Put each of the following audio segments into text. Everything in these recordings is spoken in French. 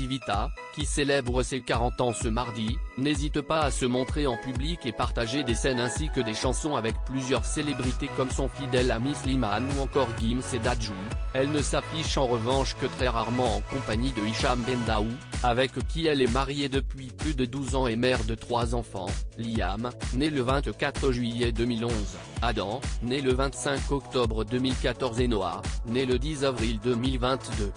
Civita, qui célèbre ses 40 ans ce mardi, n'hésite pas à se montrer en public et partager des scènes ainsi que des chansons avec plusieurs célébrités comme son fidèle ami Slimane ou encore Gims et Dadju. Elle ne s'affiche en revanche que très rarement en compagnie de Hicham Bendaou, avec qui elle est mariée depuis plus de 12 ans et mère de 3 enfants, Liam, né le 24 juillet 2011, Adam, né le 25 octobre 2014 et Noah, né le 10 avril 2022.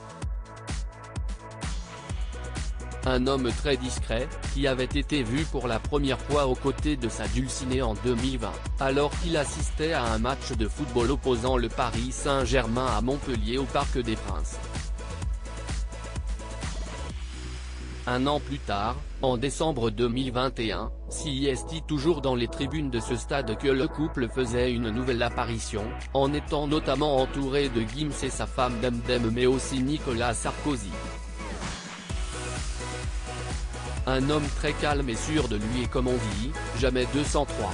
Un homme très discret, qui avait été vu pour la première fois aux côtés de sa dulcinée en 2020, alors qu'il assistait à un match de football opposant le Paris Saint-Germain à Montpellier au Parc des Princes. Un an plus tard, en décembre 2021, c'est toujours dans les tribunes de ce stade que le couple faisait une nouvelle apparition, en étant notamment entouré de Gims et sa femme Demdem mais aussi Nicolas Sarkozy. Un homme très calme et sûr de lui et comme on dit, jamais 203.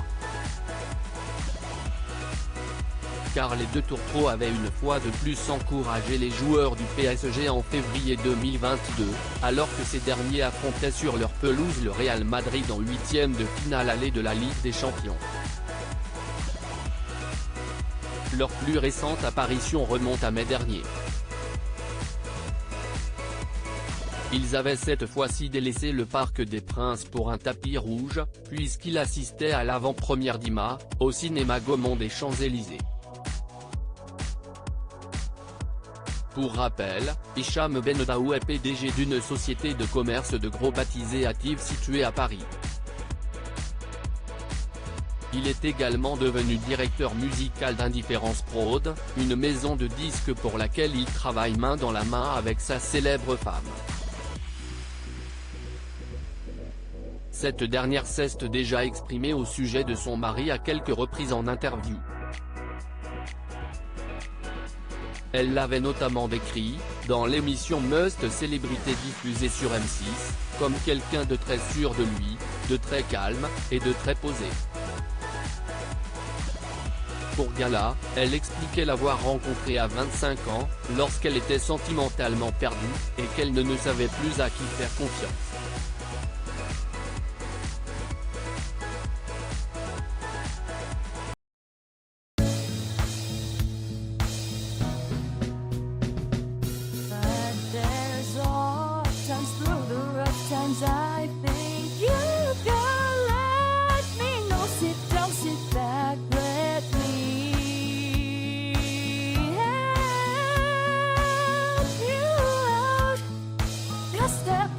Car les deux tourtereaux avaient une fois de plus encouragé les joueurs du PSG en février 2022, alors que ces derniers affrontaient sur leur pelouse le Real Madrid en huitième de finale aller de la Ligue des Champions. Leur plus récente apparition remonte à mai dernier. Ils avaient cette fois-ci délaissé le Parc des Princes pour un tapis rouge, puisqu'ils assistaient à l'avant-première d'Ima, au cinéma Gaumont des Champs-Élysées. Pour rappel, Hicham Bendaou est PDG d'une société de commerce de gros baptisée Active située à Paris. Il est également devenu directeur musical d'Indifference Prod, une maison de disques pour laquelle il travaille main dans la main avec sa célèbre femme. Cette dernière s'est déjà exprimée au sujet de son mari à quelques reprises en interview. Elle l'avait notamment décrit, dans l'émission Must Célébrité diffusée sur M6, comme quelqu'un de très sûr de lui, de très calme, et de très posé. Pour Gala, elle expliquait l'avoir rencontré à 25 ans, lorsqu'elle était sentimentalement perdue, et qu'elle ne savait plus à qui faire confiance. I think you can let me know. Sit down, sit back, let me help you out. Just step